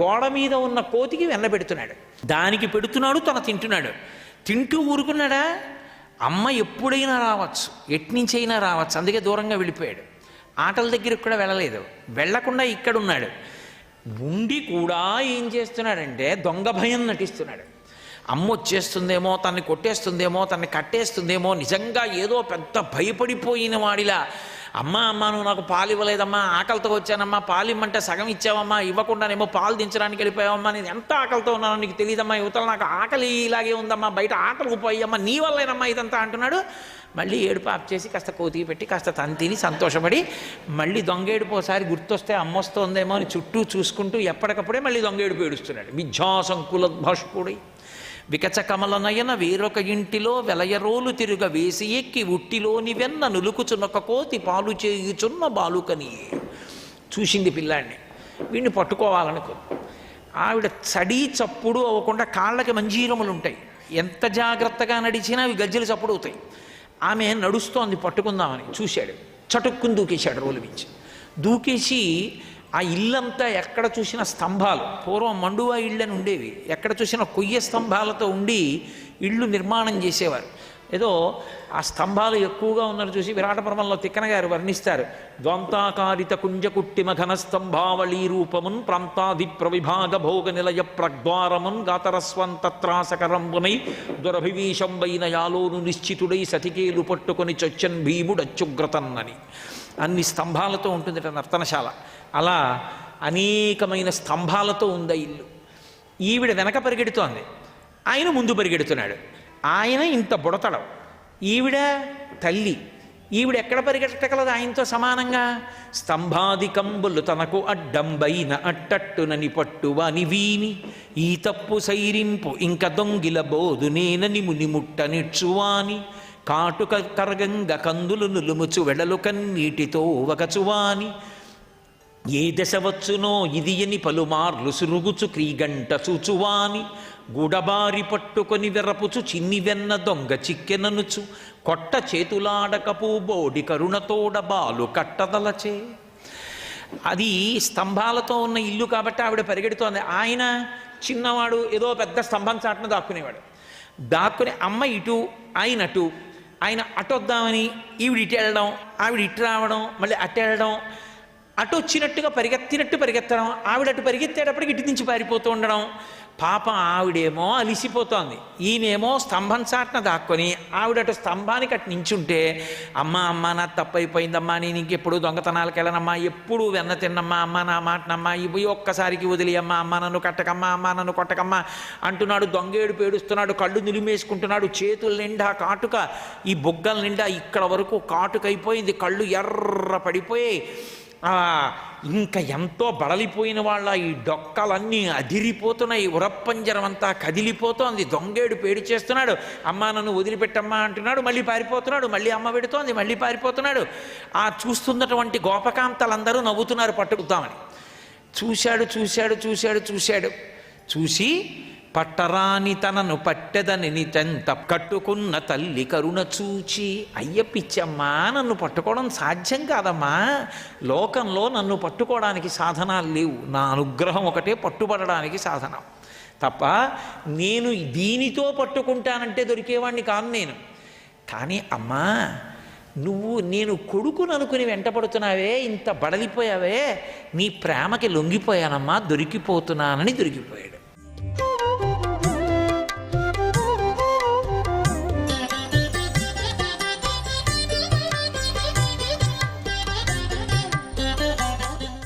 గోడ మీద ఉన్న కోతికి వెన్న పెడుతున్నాడు. దానికి పెడుతున్నాడు, తను తింటున్నాడు. తింటూ ఊరుకున్నాడా? అమ్మ ఎప్పుడైనా రావచ్చు, ఎట్నుంచైనా రావచ్చు, అందుకే దూరంగా వెళ్ళిపోయాడు. ఆటల దగ్గరికి కూడా వెళ్ళలేదు, వెళ్లకుండా ఇక్కడున్నాడు. ఉండి కూడా ఏం చేస్తున్నాడంటే దొంగ భయం నటిస్తున్నాడు. అమ్మ వచ్చేస్తుందేమో, తన్ని కొట్టేస్తుందేమో, తన్ని కట్టేస్తుందేమో, నిజంగా ఏదో పెద్ద భయపడిపోయిన వాడిలా, అమ్మ నువ్వు నాకు పాలు ఇవ్వలేదమ్మా, ఆకలితో వచ్చానమ్మా, పాలు ఇమ్మంటే సగం ఇచ్చావమ్మా, ఇవ్వకుండానేమో పాలు దించడానికి వెళ్ళిపోయావమ్మా, నేను ఎంత ఆకలితో ఉన్నానో నీకు తెలియదమ్మా, యువతలు నాకు ఆకలి ఇలాగే ఉందమ్మా, బయట ఆకలికి పోయమ్మా, నీ వల్లేనమ్మా ఇదంతా అంటున్నాడు. మళ్ళీ ఏడుపు ఆప్ చేసి కాస్త కోతికి పెట్టి కాస్త తను తిని సంతోషపడి మళ్ళీ దొంగేడుపు ఒకసారి గుర్తొస్తే అమ్మొస్తోందేమో అని చుట్టూ చూసుకుంటూ ఎప్పటికప్పుడే మళ్ళీ దొంగేడుపు ఏడుస్తున్నాడు. విద్యాసంకులద్భాష్పుడై వికచ కమల నయన వేరొక ఇంటిలో వెలయరోలు తిరుగ వేసి ఎక్కి ఉట్టిలోని వెన్న నులుకుచున్నొక కోతి పాలు చేయుచున్న బాలుకని. చూసింది పిల్లాడిని, వీడిని పట్టుకోవాలనుకుంది. ఆవిడ చడి చప్పుడు అవ్వకుండా కాళ్ళకి మంజీరములు ఉంటాయి, ఎంత జాగ్రత్తగా నడిచినా అవి గజ్జలు చప్పుడు అవుతాయి. ఆమె నడుస్తోంది పట్టుకుందామని చూశాడు, చటుక్కుని దూకేశాడు, రోలు మించి దూకేసి ఆ ఇల్లంతా ఎక్కడ చూసిన స్తంభాలు, పూర్వం మండువా ఇళ్ళని ఉండేవి, ఎక్కడ చూసిన కొయ్య స్తంభాలతో ఉండి ఇళ్ళు నిర్మాణం చేసేవారు. ఏదో ఆ స్తంభాలు ఎక్కువగా ఉన్నది చూసి విరాటపర్వంలో తిక్కన గారు వర్ణిస్తారు. ద్వాంతాకారిత కుంజకుట్టిమ ఘనస్తంభావళీ రూపమున్ ప్రాంతాది ప్రవిభాగ భోగ నిలయ ప్రద్వారమున్ గాతరస్వంతత్రాసకరంబునై దురభివీషంబైన యాలోను నిశ్చితుడై సతికేలు పట్టుకొని చొచ్చన్ భీముడచ్చుగ్రతన్నని. అన్ని స్తంభాలతో ఉంటుందిట నర్తనశాల. అలా అనేకమైన స్తంభాలతో ఉంది ఇల్లు. ఈవిడ వెనక పరిగెడుతోంది, ఆయన ముందు పరిగెడుతున్నాడు. ఆయన ఇంత బుడతడం, ఈవిడ తల్లి. ఈవిడ ఎక్కడ పరిగెట్టగలదు ఆయనతో సమానంగా? స్తంభాదికంబులు తనకు అడ్డంబైన అట్టట్టునని పట్టువని వీని ఈ తప్పు సైరింపు ఇంక దొంగిల బోధు నేనని మునిముట్ట నిచ్చువాని కాటుక కరగంగ కందులు నులుముచు వెడలు కన్నీటితో వగచువాని ఏ దశ వచ్చునో ఇది అని పలుమార్లు సురుగుచు క్రీగంట చూచువాని గూడబారి పట్టుకొని వెరపుచు చిన్ని వెన్న దొంగ చిక్కెననుచు కొట్ట చేతులాడకపు బోడి కరుణతోడ బాలు కట్టదలచే. అది స్తంభాలతో ఉన్న ఇల్లు కాబట్టి ఆవిడ పరిగెడుతోంది. ఆయన చిన్నవాడు, ఏదో పెద్ద స్తంభం చాటున దాక్కునేవాడు. దాక్కుని అమ్మ ఇటు, ఆయన అటు, ఆయన అటు వద్దామని ఈవిడ ఇటు వెళ్ళడం, ఆవిడ ఇటు రావడం, మళ్ళీ అటు వెళ్ళడం, అటు వచ్చినట్టుగా పరిగెత్తినట్టు పరిగెత్తడం, ఆవిడ అటు పరిగెత్తేటప్పటికి ఇటు నుంచి పారిపోతూ ఉండడం. పాపం ఆవిడేమో అలిసిపోతోంది, ఈయనేమో స్తంభం చాటున దాక్కొని ఆవిడటు స్తంభానికి అటు నించుంటే, అమ్మ నా తప్పైపోయిందమ్మా, నేను ఇంకెప్పుడు దొంగతనాలకు వెళ్ళనమ్మా, ఎప్పుడు వెన్న తిన్నమ్మా, అమ్మ నా మాటనమ్మా, ఇవి ఒక్కసారికి వదిలియమ్మా, అమ్మ నన్ను కట్టకమ్మా, అమ్మ నన్ను కొట్టకమ్మా అంటున్నాడు. దొంగేడు పేడుస్తున్నాడు, కళ్ళు నిలిమేసుకుంటున్నాడు, చేతుల నిండా కాటుక, ఈ బుగ్గల నిండా ఇక్కడ వరకు కాటుకైపోయింది, కళ్ళు ఎర్ర పడిపోయాయి. ఇంకా ఎంతో బడలిపోయిన వాళ్ళ ఈ డొక్కలన్నీ అదిరిపోతున్నాయి, ఉరప్పంజరం అంతా కదిలిపోతోంది. దొంగేడు పేడి చేస్తున్నాడు, అమ్మ నన్ను వదిలిపెట్టమ్మా అంటున్నాడు, మళ్ళీ పారిపోతున్నాడు, మళ్ళీ అమ్మ పెడుతోంది, మళ్ళీ పారిపోతున్నాడు. ఆ చూస్తున్నటువంటి గోపకాంతలందరూ నవ్వుతున్నారు పట్టుకుతామని. చూసి పట్టరాని తనను పట్టెదని నితంత కట్టుకున్న తల్లి కరుణ చూచి, అయ్య పిచ్చమ్మా, నన్ను పట్టుకోవడం సాధ్యం కాదమ్మా, లోకంలో నన్ను పట్టుకోవడానికి సాధనాలు లేవు, నా అనుగ్రహం ఒకటే పట్టుబడడానికి సాధనం తప్ప నేను దీనితో పట్టుకుంటానంటే దొరికేవాడిని కాను నేను. కానీ అమ్మా, నువ్వు నేను కొడుకును అనుకుని వెంటపడుతున్నావే, ఇంత బడలిపోయావే, నీ ప్రేమకి లొంగిపోయానమ్మా, దొరికిపోతున్నానని దొరికిపోయాడు.